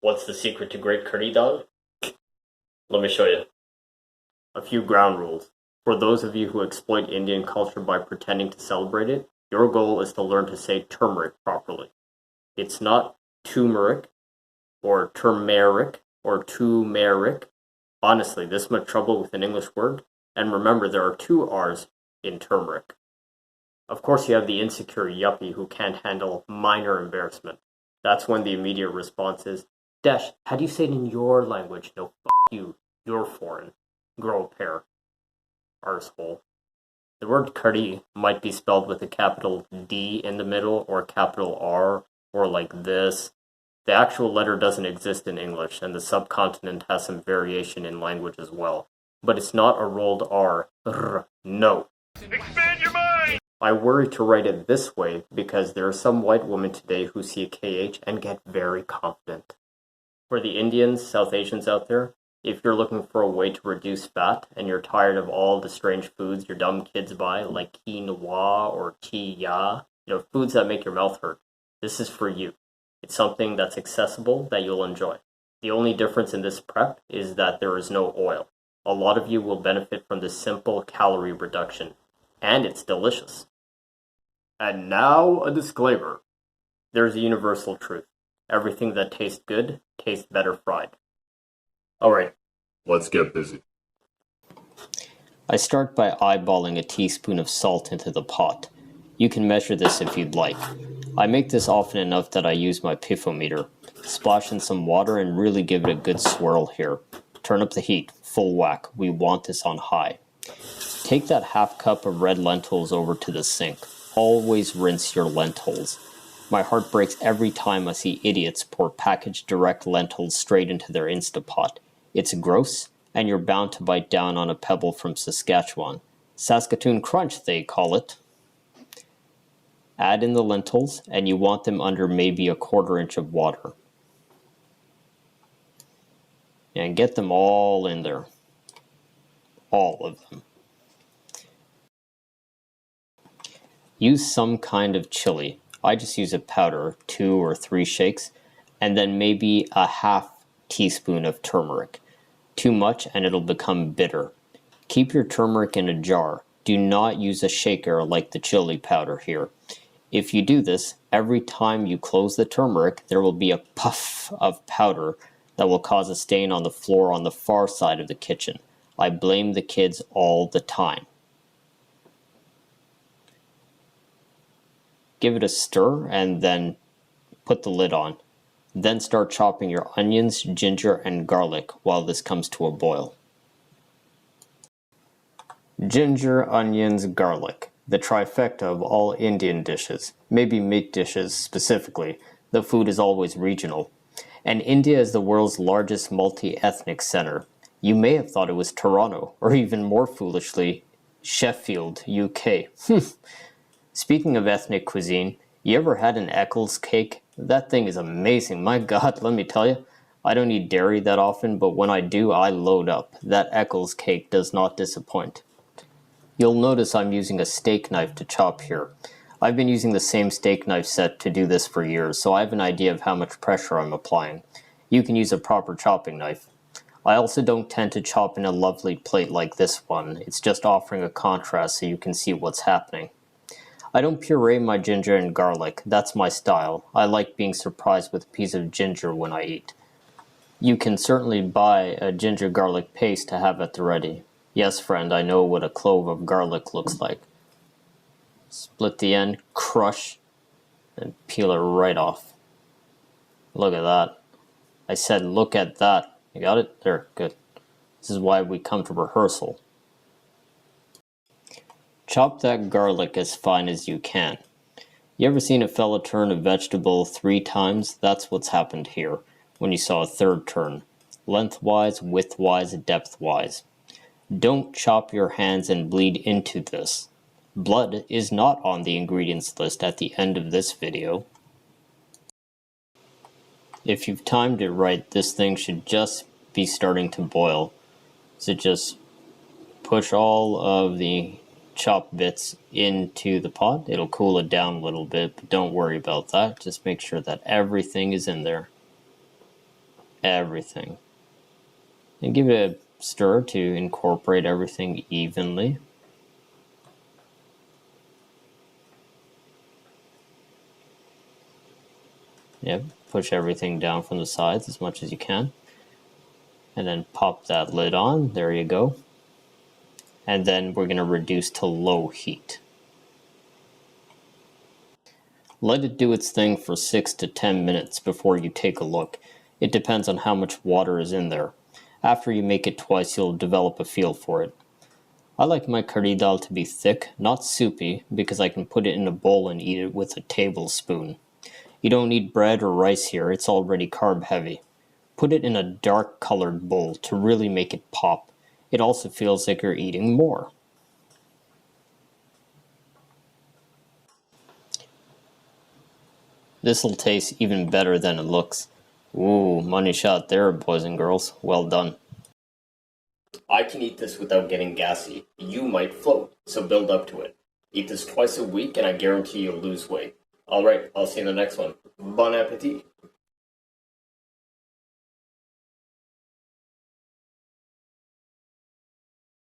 What's the secret to great Kadhi Dal? Let me show you. A few ground rules. For those of you who exploit Indian culture by pretending to celebrate it, your goal is to learn to say turmeric properly. It's not turmeric or turmeric or TOOmeric. Honestly, this much trouble with an English word? And remember, there are two R's in turmeric. Of course, you have the insecure yuppie who can't handle minor embarrassment. That's when the immediate response is, Dash, how do you say it in your language? No, you. You're foreign. Grow a pair. Arsehole. The word curry might be spelled with a capital D in the middle or a capital R or like this. The actual letter doesn't exist in English, and the subcontinent has some variation in language as well. But it's not a rolled R. No. Expand your mind! I worry to write it this way because there are some white women today who see a KH and get very confident. For the Indians, South Asians out there, if you're looking for a way to reduce fat and you're tired of all the strange foods your dumb kids buy, like quinoa or chia, foods that make your mouth hurt, this is for you. It's something that's accessible that you'll enjoy. The only difference in this prep is that there is no oil. A lot of you will benefit from this simple calorie reduction, and it's delicious. And now a disclaimer. There's a universal truth. Everything that tastes good tastes better fried. Alright, let's get busy. I start by eyeballing a teaspoon of salt into the pot. You can measure this if you'd like. I make this often enough that I use my pifometer. Splash in some water and really give it a good swirl here. Turn up the heat, full whack. We want this on high. Take that half cup of red lentils over to the sink. Always rinse your lentils. My heart breaks every time I see idiots pour packaged direct lentils straight into their Instapot. It's gross, and you're bound to bite down on a pebble from Saskatchewan. Saskatoon Crunch, they call it. Add in the lentils, and you want them under maybe a 1/4 inch of water. And get them all in there. All of them. Use some kind of chili. I just use a powder, 2 or 3 shakes, and then maybe a half teaspoon of turmeric. Too much and it'll become bitter. Keep your turmeric in a jar. Do not use a shaker like the chili powder here. If you do this, every time you close the turmeric, there will be a puff of powder that will cause a stain on the floor on the far side of the kitchen. I blame the kids all the time. Give it a stir and then put the lid on. Then start chopping your onions, ginger, and garlic while this comes to a boil. Ginger, onions, garlic. The trifecta of all Indian dishes, maybe meat dishes specifically. The food is always regional. And India is the world's largest multi-ethnic center. You may have thought it was Toronto, or even more foolishly, Sheffield, UK. Speaking of ethnic cuisine, you ever had an Eccles cake? That thing is amazing. My God, let me tell you. I don't eat dairy that often, but when I do, I load up. That Eccles cake does not disappoint. You'll notice I'm using a steak knife to chop here. I've been using the same steak knife set to do this for years, so I have an idea of how much pressure I'm applying. You can use a proper chopping knife. I also don't tend to chop in a lovely plate like this one. It's just offering a contrast so you can see what's happening. I don't puree my ginger and garlic. That's my style. I like being surprised with a piece of ginger when I eat. You can certainly buy a ginger garlic paste to have at the ready. Yes, friend, I know what a clove of garlic looks like. Split the end, crush, and peel it right off. Look at that. I said look at that. You got it? There, good. This is why we come to rehearsal. Chop that garlic as fine as you can. You ever seen a fella turn a vegetable 3 times? That's what's happened here, when you saw a 3rd turn. Lengthwise, widthwise, depthwise. Don't chop your hands and bleed into this. Blood is not on the ingredients list at the end of this video. If you've timed it right, this thing should just be starting to boil. So just push all of the chopped bits into the pot. It'll cool it down a little bit, but don't worry about that. Just make sure that everything is in there. everything. And give it a stir to incorporate everything evenly. Yep, push everything down from the sides as much as you can. And then pop that lid on. There you go. And then we're going to reduce to low heat. Let it do its thing for 6 to 10 minutes before you take a look. It depends on how much water is in there. After you make it twice, you'll develop a feel for it. I like my Kadhi Dal to be thick, not soupy, because I can put it in a bowl and eat it with a tablespoon. You don't need bread or rice here, it's already carb heavy. Put it in a dark colored bowl to really make it pop. It also feels like you're eating more. This'll taste even better than it looks. Ooh, money shot there, boys and girls. Well done. I can eat this without getting gassy. You might float, so build up to it. Eat this twice a week and I guarantee you'll lose weight. Alright, I'll see you in the next one. Bon appetit!